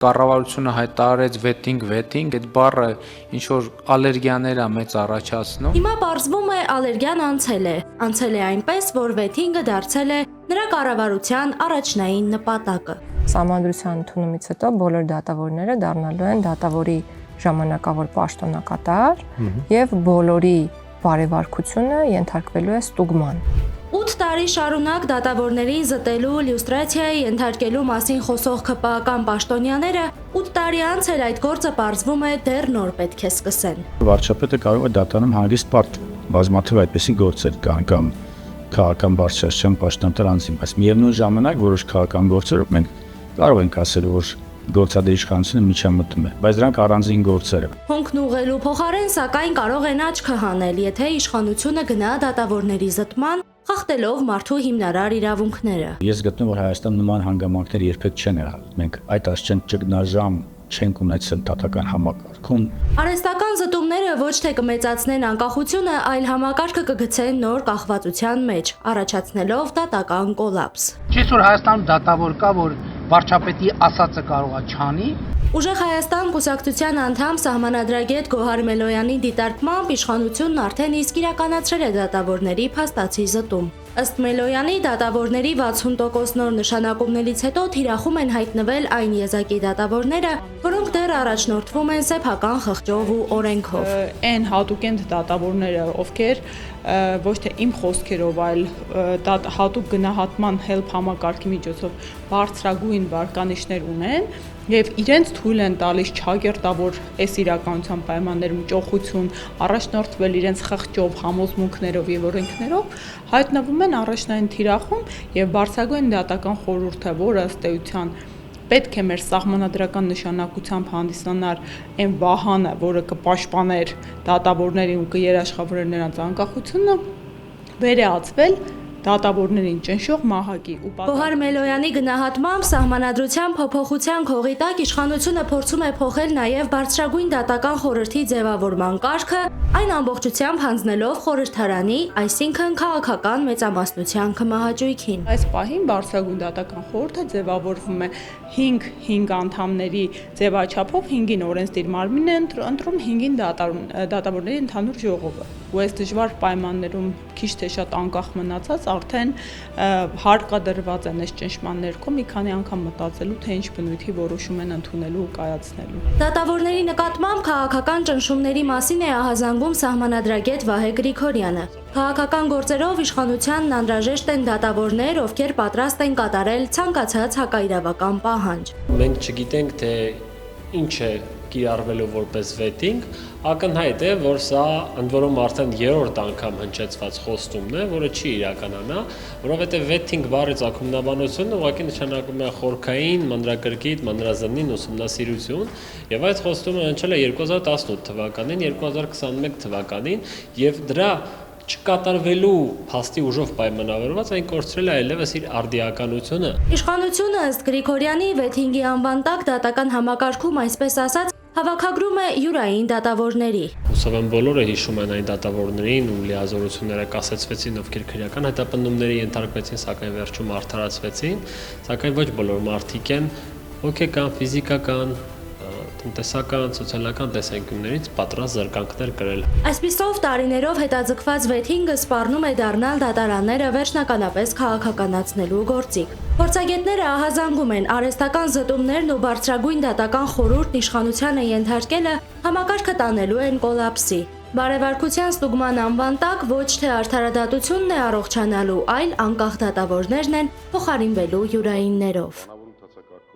Կառավարությունը հայտարարեց վեթինգ, այդ բառը ինչ որ ալերգիաներ է մեծ առաջացնում։ Հիմա պարզվում է ալերգիան անցել է այնպես, որ վեթինգը դարձել է նրա կառավարության առաջնային նպատակը։ Սահմանադրության ընդունումից հետո բոլոր դատավորները դառնալու են դատավորի ժամանակավոր պաշտոնակատար եւ բոլորի բարեվարկությունը ենթարկվելու է ստուգման։ 8 տարի շարունակ դատավորներին զտելու, լյուստրացիայի ենթարկելու մասին խոսող ԿՊԱ-ական պաշտոնյաները 8 տարի անց էլ այդ գործը պարզվում է դեռ նոր պետք է սկսեն։ Վարչապետը կարող է դատանում հանգիստ պարտ բազմաթիվ այդպիսի գործեր կան կամ քաղաքական բարձրաստիճան պաշտոնատար անձին, բայց միևնույն ժամանակ որոշ քաղաքական գործերով մենք կարող ենք ասել, որ գործադիր իշխանությունը միջամտում է, բայց դրանք առանձին գործեր են։ Հոնքն ուղղելու փոխարեն, սակայն կարող են աչքը հանել, եթե իշխանությունը գնա դատավորների զտման, խախտելով մարդու հիմնարար իրավունքները։ Ես գտնում եմ, որ Հայաստանում նման հանգամանքներ երբեք չեն եղել։ Մենք այդ աստիճան ճգնաժամ չենք ունեցել դատական համակարգում։ Արհեստական զտումները ոչ թե կմեծացնեն անկախությունը, այլ համակարգը կգցեն նոր կախվածության մեջ, առաջացնելով դատական կոլապս։ Չի որ Հայաստանում դատավոր կա, որ վարչապետի ասածը կարող է չանի։ Ուժեղ Հայաստան կուսակցության անդամ սահմանադրագետ Գոհար Մելոյանի դիտարկմամբ իշխանությունն արդեն իսկ իրականացրել է դատավորների փաստացի զտում։ Ըստ Մելոյանի, դատավորների 60% նոր նշանակումներից հետո թիրախում են հայտնվել այն եզակի դատավորները, որոնք դեռ առաջնորդվում են սեփական խղճով ու օրենքով։ Այն հատուկենտ դատավորները, ովքեր ոչ թե իմ խոսքերով, այլ հատուկ գնահատման HELP համակարգի միջոցով բարձրագույն վարկանիշներ ունեն եւ իրենց թույլ են տալիս չակերտավոր այս իրականության պայմաններում ճոխություն առաջնորդվել իրենց խղճով, համոզմունքներով եւ օրենքներով, հայտնվում են առաջնային թիրախում եւ բարձրագույն դատական խորհուրդը, որը ըստ էության պետք է մեր սահմանադրական նշանակությամբ հանդիսանար այն վահանը, որը կպաշտպաներ դատավորներին ու կերաշխավորեր նրանց անկախությունը, վերահացվել դատավորներին ճնշող մահակի ու Գոհար Մելոյանի գնահատմամբ սահմանադրության փոփոխության քողի տակ իշխանությունը փորձում է փոխել նաև բարձրագույն դատական խորհրդի ձևավորման կարգը, այն ամբողջությամբ հանձնելով խորհրդարանի, այսինքն քաղաքական մեծամասնության կմահաճույքին։ Այս պահին բարձրագույն դատական խորհուրդը ձևավորվում է 5 անդամների ձևաչափով, 5-ին օրենսդիր մարմինն է ընտրում, 5-ին դատավորների ընդհանուր ժողովը։ Ու այս դժվար պայմաններում քիչ թե շատ անկախ մնացած արդեն հարկադրված են այս ճնշման ներքո մի քանի անգամ մտածելու, թե ինչ բնույթի որոշում են ընդունելու ու կայացնելու։ Դատավորների նկատմամբ քաղաքական ճնշումների մասին է ահազանգում սահմանադրագետ Վահե Գրիգորյանը։ Քաղաքական գործերով իշխանությանն անհրաժեշտ են դատավորներ, ովքեր պատրաստ են կատարել ցանկացած հակաիրավական պահանջ։ Մենք չգիտենք, թե ինչ է կիրառվելու որպես վեթինգ, ակնհայտ է, որ սա ընդ որում արդեն երրորդ անգամ հնչեցված խոստումն է, որը չի իրականանա, որովհետև վեթինգ բառի ծագումնաբանությունը ուղղակի նշանակում է խորքային, մանրակրկիտ, մանրազնին ուսումնասիրություն, եւ այդ խոստումը հնչել է 2018 թվականին, 2021 թվականին, եւ դրա չկատարվելու փաստի ուժով պայմանավորված այն կորցրել է այլևս իր արդիականությունը։ Իշխանությունը ըստ Գրիգորյանի վեթինգի անվան տակ դատական համակարգում, այսպես ասած, հավաքագրում է յուրային դատավորների։ Հուսով եմ բոլորը հիշում են այն դատավորներին ու լիազորությունները կասեցվեցին, ովքեր քրեական հետապնդումների ենթարկվեցին, սակայն վերջում արդարացվեցին, սակայն ոչ բոլոր մարդիկ են հոգեկան, ֆիզիկական, տնտեսական, սոցիալական տեսանկյուններից պատրաստ զրկանքներ կրել։ Այսպիսով տարիներով հետաձգված վեթինգը սպառնում է դառնալ դատարանները վերջնականապես քաղաքականացնելու գործիք։ Փորձագետները ահազանգում են արհեստական զտումներն ու բարձրագույն դատական խորհուրդն իշխանությանը ենթարկելը համակարգը տանելու են կոլապսի։ Բարեվարկության ստուգման անվան տակ ոչ թե արդարադատությունն է առողջանալու, այլ անկախ դատավորներն են փոխարինվելու յուրայիններով։